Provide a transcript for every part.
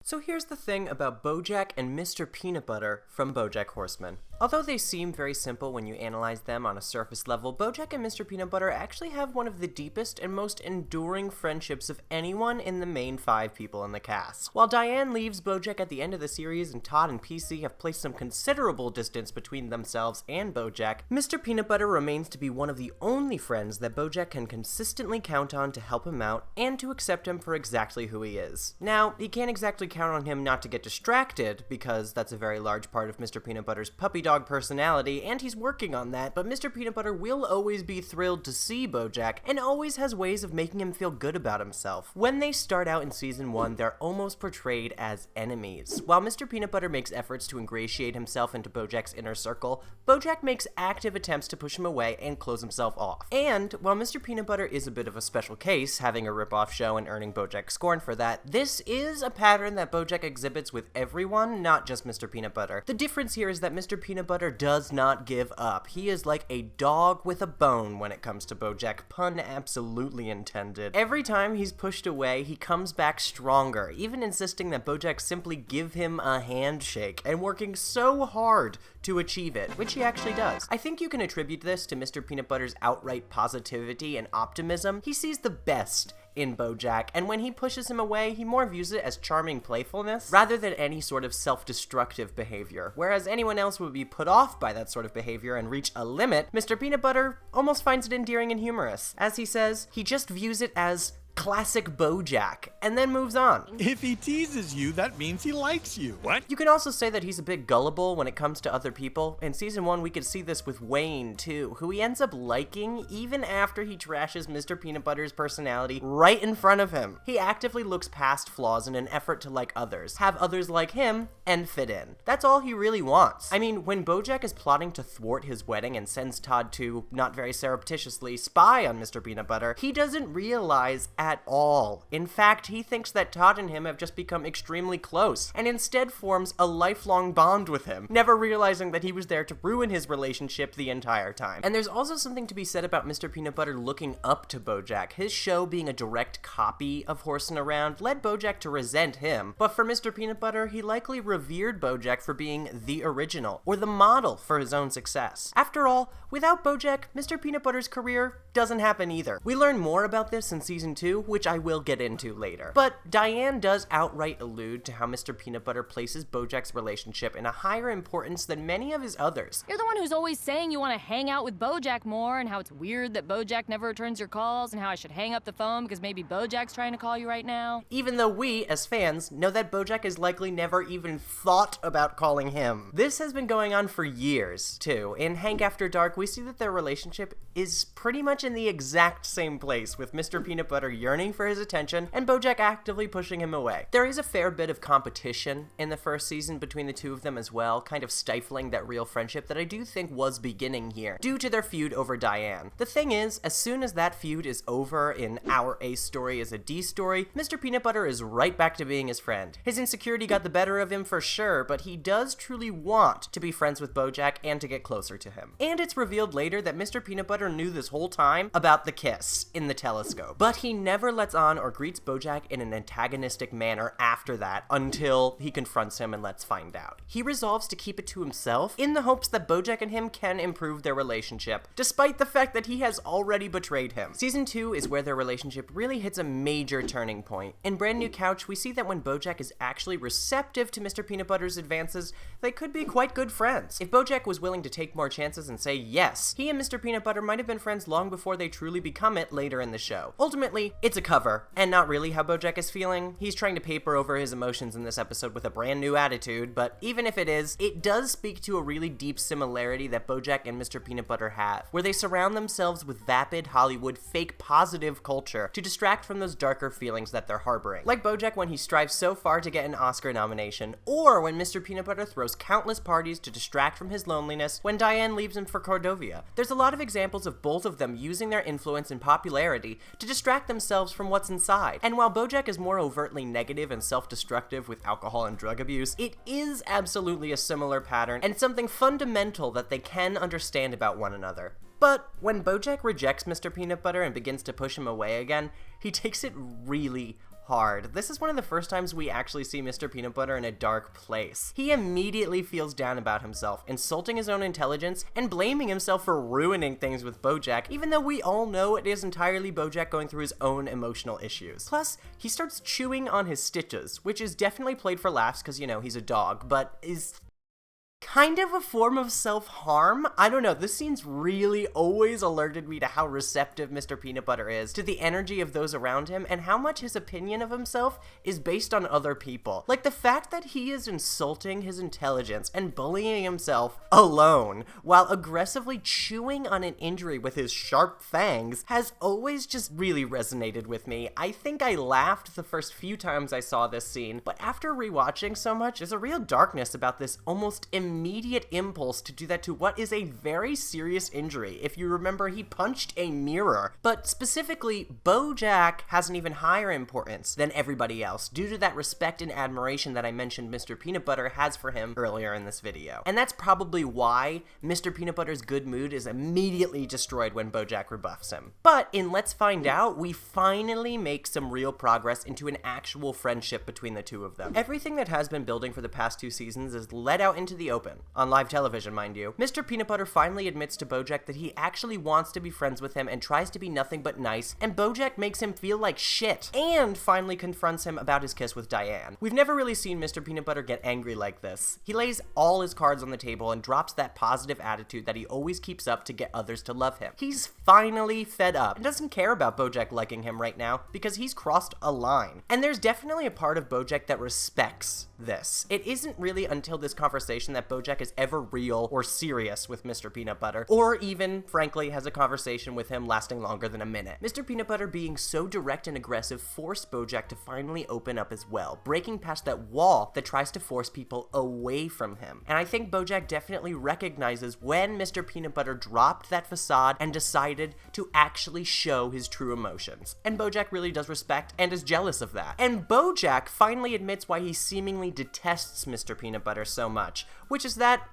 So here's the thing about Bojack and Mr. Peanutbutter from Bojack Horseman. Although they seem very simple when you analyze them on a surface level, Bojack and Mr. Peanutbutter actually have one of the deepest and most enduring friendships of anyone in the main 5 people in the cast. While Diane leaves Bojack at the end of the series and Todd and PC have placed some considerable distance between themselves and Bojack, Mr. Peanutbutter remains to be one of the only friends that Bojack can consistently count on to help him out and to accept him for exactly who he is. Now, he can't exactly count on him not to get distracted, because that's a very large part of Mr. Peanutbutter's puppy dog personality, and he's working on that, but Mr. Peanutbutter will always be thrilled to see Bojack, and always has ways of making him feel good about himself. When they start out in Season 1, they're almost portrayed as enemies. While Mr. Peanutbutter makes efforts to ingratiate himself into Bojack's inner circle, Bojack makes active attempts to push him away and close himself off. And, while Mr. Peanutbutter is a bit of a special case, having a rip-off show and earning Bojack scorn for that, this is a pattern that Bojack exhibits with everyone, not just Mr. Peanutbutter. The difference here is that Mr. Peanutbutter does not give up. He is like a dog with a bone when it comes to Bojack, pun absolutely intended. Every time he's pushed away, he comes back stronger, even insisting that Bojack simply give him a handshake, and working so hard to achieve it, which he actually does. I think you can attribute this to Mr. Peanutbutter's outright positivity and optimism. He sees the best in Bojack, and when he pushes him away, he more views it as charming playfulness rather than any sort of self-destructive behavior. Whereas anyone else would be put off by that sort of behavior and reach a limit, Mr. Peanutbutter almost finds it endearing and humorous. As he says, he just views it as classic Bojack, and then moves on. If he teases you, that means he likes you. What? You can also say that he's a bit gullible when it comes to other people. In Season 1, we could see this with Wayne, too, who he ends up liking even after he trashes Mr. Peanutbutter's personality right in front of him. He actively looks past flaws in an effort to like others, have others like him, and fit in. That's all he really wants. I mean, when Bojack is plotting to thwart his wedding and sends Todd to, not very surreptitiously, spy on Mr. Peanutbutter, he doesn't realize at all. In fact, he thinks that Todd and him have just become extremely close, and instead forms a lifelong bond with him, never realizing that he was there to ruin his relationship the entire time. And there's also something to be said about Mr. Peanutbutter looking up to Bojack. His show being a direct copy of Horsin' Around led Bojack to resent him, but for Mr. Peanutbutter, he likely revered Bojack for being the original, or the model for his own success. After all, without Bojack, Mr. Peanutbutter's career doesn't happen either. We learn more about this in Season 2, which I will get into later. But Diane does outright allude to how Mr. Peanutbutter places Bojack's relationship in a higher importance than many of his others. You're the one who's always saying you want to hang out with Bojack more, and how it's weird that Bojack never returns your calls, and how I should hang up the phone because maybe Bojack's trying to call you right now. Even though we, as fans, know that Bojack has likely never even thought about calling him. This has been going on for years, too. In Hank After Dark, we see that their relationship is pretty much in the exact same place, with Mr. Peanutbutter yearning for his attention and Bojack actively pushing him away. There is a fair bit of competition in the first season between the two of them as well, kind of stifling that real friendship that I do think was beginning here, due to their feud over Diane. The thing is, as soon as that feud is over in Our A Story is a D Story, Mr. Peanutbutter is right back to being his friend. His insecurity got the better of him for sure, but he does truly want to be friends with Bojack and to get closer to him. And it's revealed later that Mr. Peanutbutter knew this whole time about the kiss in the telescope, but he never lets on or greets Bojack in an antagonistic manner after that until he confronts him and lets find out. He resolves to keep it to himself in the hopes that Bojack and him can improve their relationship, despite the fact that he has already betrayed him. Season 2 is where their relationship really hits a major turning point. In Brand New Couch, we see that when Bojack is actually receptive to Mr. Peanutbutter's advances, they could be quite good friends. If Bojack was willing to take more chances and say yes, he and Mr. Peanutbutter might have been friends long before they truly become it later in the show. Ultimately, it's a cover, and not really how Bojack is feeling. He's trying to paper over his emotions in this episode with a brand new attitude, but even if it is, it does speak to a really deep similarity that Bojack and Mr. Peanutbutter have, where they surround themselves with vapid Hollywood fake positive culture to distract from those darker feelings that they're harboring. Like Bojack when he strives so far to get an Oscar nomination, or when Mr. Peanutbutter throws countless parties to distract from his loneliness when Diane leaves him for Cordovia. There's a lot of examples of both of them using their influence and popularity to distract themselves from what's inside. And while Bojack is more overtly negative and self-destructive with alcohol and drug abuse, it is absolutely a similar pattern and something fundamental that they can understand about one another. But when Bojack rejects Mr. Peanutbutter and begins to push him away again, he takes it really hard. This is one of the first times we actually see Mr. Peanut Butter in a dark place. He immediately feels down about himself, insulting his own intelligence and blaming himself for ruining things with Bojack, even though we all know it is entirely Bojack going through his own emotional issues. Plus, he starts chewing on his stitches, which is definitely played for laughs because, you know, he's a dog, but is kind of a form of self-harm. I don't know, this scene's really always alerted me to how receptive Mr. Peanut Butter is to the energy of those around him and how much his opinion of himself is based on other people. Like the fact that he is insulting his intelligence and bullying himself alone while aggressively chewing on an injury with his sharp fangs has always just really resonated with me. I think I laughed the first few times I saw this scene, but after rewatching so much, there's a real darkness about this almost immediate impulse to do that to what is a very serious injury. If you remember, he punched a mirror. But specifically, Bojack has an even higher importance than everybody else due to that respect and admiration that I mentioned Mr. Peanut Butter has for him earlier in this video. And that's probably why Mr. Peanut Butter's good mood is immediately destroyed when Bojack rebuffs him. But in Let's Find Out, we finally make some real progress into an actual friendship between the two of them. Everything that has been building for the past 2 seasons is let out into the open. On live television, mind you. Mr. Peanut Butter finally admits to Bojack that he actually wants to be friends with him and tries to be nothing but nice, and Bojack makes him feel like shit, and finally confronts him about his kiss with Diane. We've never really seen Mr. Peanut Butter get angry like this. He lays all his cards on the table and drops that positive attitude that he always keeps up to get others to love him. He's finally fed up and doesn't care about Bojack liking him right now because he's crossed a line. And there's definitely a part of Bojack that respects this. It isn't really until this conversation that Bojack is ever real or serious with Mr. Peanut Butter, or even, frankly, has a conversation with him lasting longer than a minute. Mr. Peanut Butter being so direct and aggressive forced Bojack to finally open up as well, breaking past that wall that tries to force people away from him. And I think Bojack definitely recognizes when Mr. Peanut Butter dropped that facade and decided to actually show his true emotions. And Bojack really does respect and is jealous of that. And Bojack finally admits why he seemingly detests Mr. Peanut Butter so much, which is that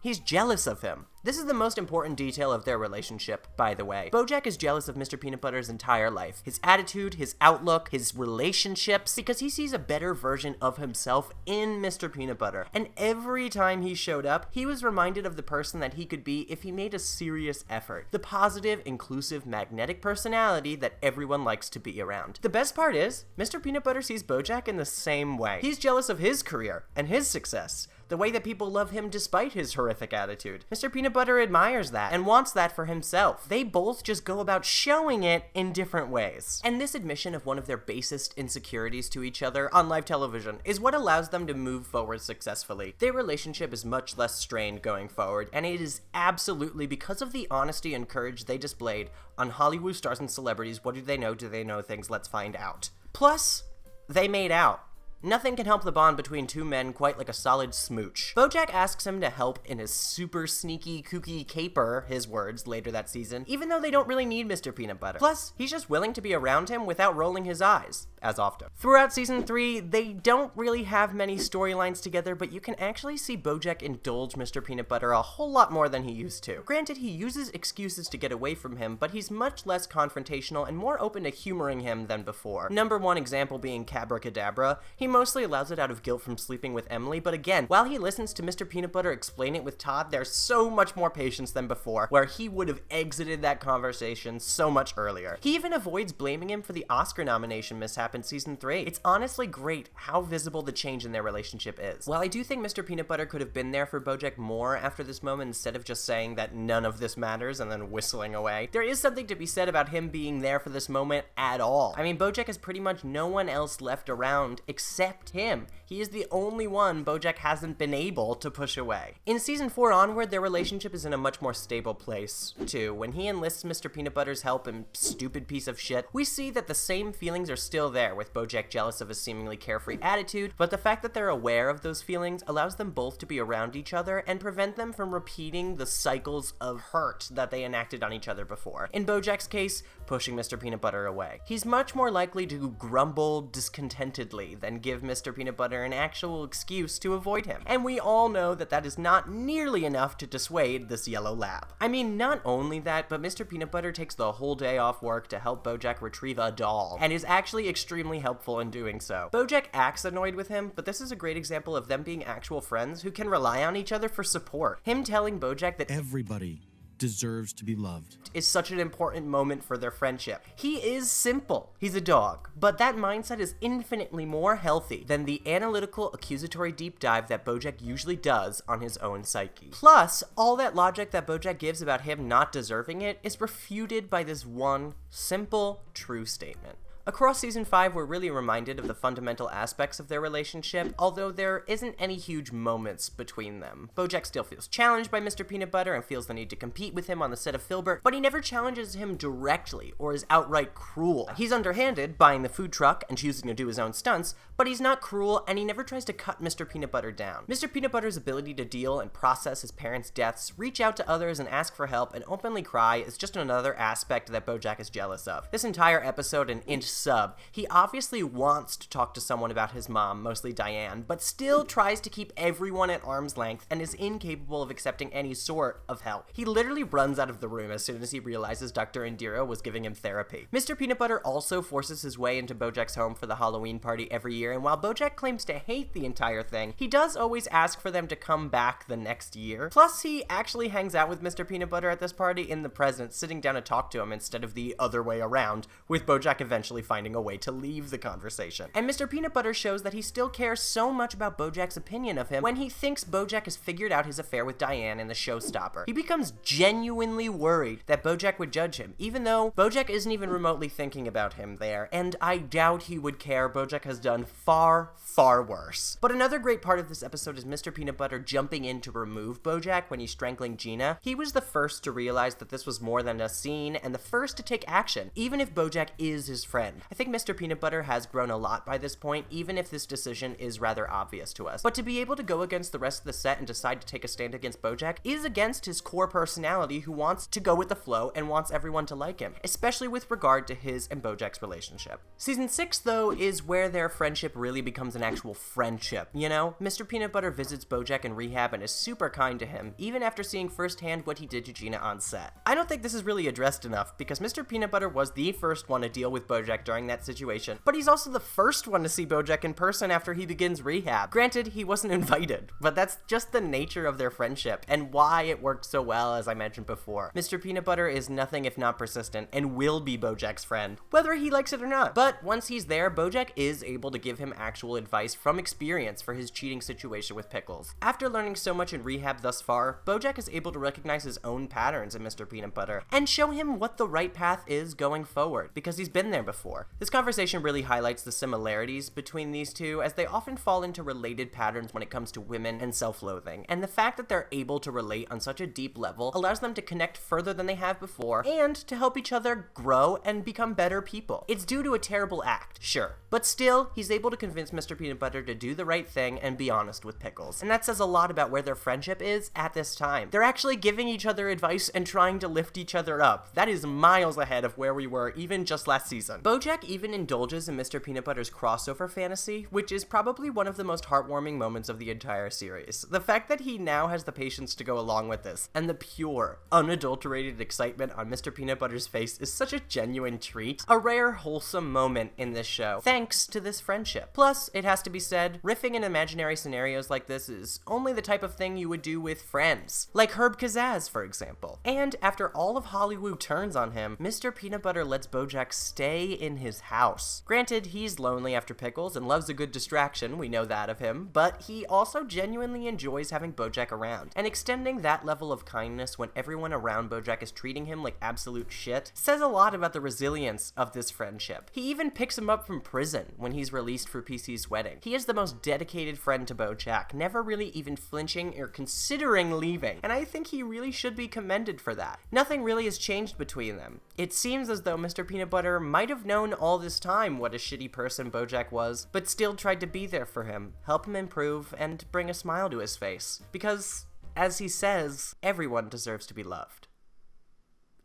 he's jealous of him. This is the most important detail of their relationship, by the way. Bojack is jealous of Mr. Peanut Butter's entire life. His attitude, his outlook, his relationships, because he sees a better version of himself in Mr. Peanut Butter. And every time he showed up, he was reminded of the person that he could be if he made a serious effort. The positive, inclusive, magnetic personality that everyone likes to be around. The best part is, Mr. Peanut Butter sees Bojack in the same way. He's jealous of his career and his success. The way that people love him despite his horrific attitude. Mr. Peanut Butter admires that and wants that for himself. They both just go about showing it in different ways. And this admission of one of their basest insecurities to each other on live television is what allows them to move forward successfully. Their relationship is much less strained going forward, and it is absolutely because of the honesty and courage they displayed on Hollywood Stars and Celebrities. What do they know? Do they know things? Let's find out. Plus, they made out. Nothing can help the bond between two men quite like a solid smooch. Bojack asks him to help in his super sneaky, kooky caper, his words, later that season, even though they don't really need Mr. Peanut Butter. Plus, he's just willing to be around him without rolling his eyes, as often. Throughout season 3, they don't really have many storylines together, but you can actually see Bojack indulge Mr. Peanut Butter a whole lot more than he used to. Granted, he uses excuses to get away from him, but he's much less confrontational and more open to humoring him than before. Number one example being Cabracadabra. He mostly allows it out of guilt from sleeping with Emily, but again, while he listens to Mr. Peanut Butter explain it with Todd, there's so much more patience than before, where he would have exited that conversation so much earlier. He even avoids blaming him for the Oscar nomination mishap in season 3. It's honestly great how visible the change in their relationship is. While I do think Mr. Peanut Butter could have been there for Bojack more after this moment instead of just saying that none of this matters and then whistling away, there is something to be said about him being there for this moment at all. I mean, Bojack has pretty much no one else left around except him. He is the only one Bojack hasn't been able to push away. In season 4 onward, their relationship is in a much more stable place, too. When he enlists Mr. Peanut Butter's help in stupid piece of shit, we see that the same feelings are still there, with Bojack jealous of his seemingly carefree attitude, but the fact that they're aware of those feelings allows them both to be around each other and prevent them from repeating the cycles of hurt that they enacted on each other before. In Bojack's case, pushing Mr. Peanut Butter away. He's much more likely to grumble discontentedly than give give Mr. Peanut Butter an actual excuse to avoid him. And we all know that that is not nearly enough to dissuade this yellow lab. I mean, not only that, but Mr. Peanut Butter takes the whole day off work to help Bojack retrieve a doll, and is actually extremely helpful in doing so. Bojack acts annoyed with him, but this is a great example of them being actual friends who can rely on each other for support. Him telling Bojack that Everybody deserves to be loved is such an important moment for their friendship. He is simple. He's a dog. But that mindset is infinitely more healthy than the analytical, accusatory deep dive that Bojack usually does on his own psyche. Plus, all that logic that Bojack gives about him not deserving it is refuted by this one simple, true statement. Across Season 5, we're really reminded of the fundamental aspects of their relationship, although there isn't any huge moments between them. Bojack still feels challenged by Mr. Peanut Butter and feels the need to compete with him on the set of Filbert, but he never challenges him directly or is outright cruel. He's underhanded, buying the food truck and choosing to do his own stunts, but he's not cruel and he never tries to cut Mr. Peanut Butter down. Mr. Peanut Butter's ability to deal and process his parents' deaths, reach out to others and ask for help, and openly cry is just another aspect that Bojack is jealous of. This entire episode and inch sub, he obviously wants to talk to someone about his mom, mostly Diane, but still tries to keep everyone at arm's length and is incapable of accepting any sort of help. He literally runs out of the room as soon as he realizes Dr. Indira was giving him therapy. Mr. Peanut Butter also forces his way into Bojack's home for the Halloween party every year, and while Bojack claims to hate the entire thing, he does always ask for them to come back the next year. Plus, he actually hangs out with Mr. Peanut Butter at this party in the present, sitting down to talk to him instead of the other way around, with Bojack eventually finding a way to leave the conversation. And Mr. Peanut Butter shows that he still cares so much about Bojack's opinion of him when he thinks Bojack has figured out his affair with Diane in the showstopper. He becomes genuinely worried that Bojack would judge him, even though Bojack isn't even remotely thinking about him there, and I doubt he would care. Bojack has done far, far worse. But another great part of this episode is Mr. Peanut Butter jumping in to remove Bojack when he's strangling Gina. He was the first to realize that this was more than a scene, and the first to take action, even if Bojack is his friend. I think Mr. Peanut Butter has grown a lot by this point, even if this decision is rather obvious to us. But to be able to go against the rest of the set and decide to take a stand against Bojack is against his core personality, who wants to go with the flow and wants everyone to like him, especially with regard to his and Bojack's relationship. Season 6, though, is where their friendship really becomes an actual friendship, you know? Mr. Peanut Butter visits Bojack in rehab and is super kind to him, even after seeing firsthand what he did to Gina on set. I don't think this is really addressed enough, because Mr. Peanut Butter was the first one to deal with Bojack during that situation, but he's also the first one to see Bojack in person after he begins rehab. Granted, he wasn't invited, but that's just the nature of their friendship, and why it worked so well, as I mentioned before. Mr. Peanut Butter is nothing if not persistent, and will be Bojack's friend, whether he likes it or not. But once he's there, Bojack is able to give him actual advice from experience for his cheating situation with Pickles. After learning so much in rehab thus far, Bojack is able to recognize his own patterns in Mr. Peanut Butter, and show him what the right path is going forward, because he's been there before. This conversation really highlights the similarities between these two, as they often fall into related patterns when it comes to women and self-loathing, and the fact that they're able to relate on such a deep level allows them to connect further than they have before, and to help each other grow and become better people. It's due to a terrible act, sure, but still, he's able to convince Mr. Peanut Butter to do the right thing and be honest with Pickles, and that says a lot about where their friendship is at this time. They're actually giving each other advice and trying to lift each other up. That is miles ahead of where we were even just last season. Bojack even indulges in Mr. Peanut Butter's crossover fantasy, which is probably one of the most heartwarming moments of the entire series. The fact that he now has the patience to go along with this, and the pure, unadulterated excitement on Mr. Peanut Butter's face is such a genuine treat, a rare, wholesome moment in this show, thanks to this friendship. Plus, it has to be said, riffing in imaginary scenarios like this is only the type of thing you would do with friends, like Herb Kazaz, for example. And after all of Hollywood turns on him, Mr. Peanut Butter lets Bojack stay in his house. Granted, he's lonely after Pickles and loves a good distraction, we know that of him, but he also genuinely enjoys having Bojack around, and extending that level of kindness when everyone around Bojack is treating him like absolute shit says a lot about the resilience of this friendship. He even picks him up from prison when he's released for PC's wedding. He is the most dedicated friend to Bojack, never really even flinching or considering leaving, and I think he really should be commended for that. Nothing really has changed between them. It seems as though Mr. Peanut Butter might have known all this time what a shitty person Bojack was, but still tried to be there for him, help him improve, and bring a smile to his face. Because, as he says, everyone deserves to be loved.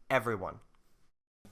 Everyone.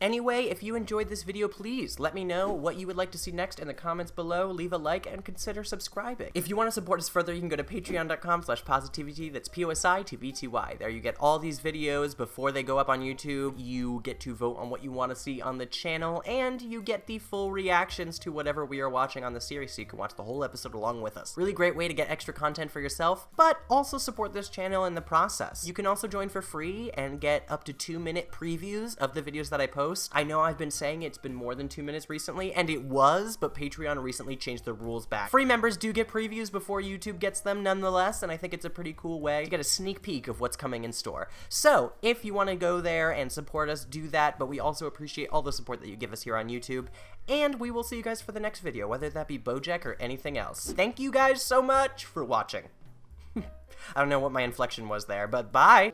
Anyway, if you enjoyed this video, please let me know what you would like to see next in the comments below. Leave a like and consider subscribing. If you want to support us further, you can go to patreon.com/PosiTVty. That's PosiTVty. There you get all these videos before they go up on YouTube. You get to vote on what you want to see on the channel, and you get the full reactions to whatever we are watching on the series, so you can watch the whole episode along with us. Really great way to get extra content for yourself, but also support this channel in the process. You can also join for free and get up to 2-minute previews of the videos that I post. I know I've been saying it's been more than 2 minutes recently, and it was, but Patreon recently changed the rules back. Free members do get previews before YouTube gets them nonetheless, and I think it's a pretty cool way to get a sneak peek of what's coming in store. So, if you want to go there and support us, do that, but we also appreciate all the support that you give us here on YouTube, and we will see you guys for the next video, whether that be Bojack or anything else. Thank you guys so much for watching. I don't know what my inflection was there, but bye!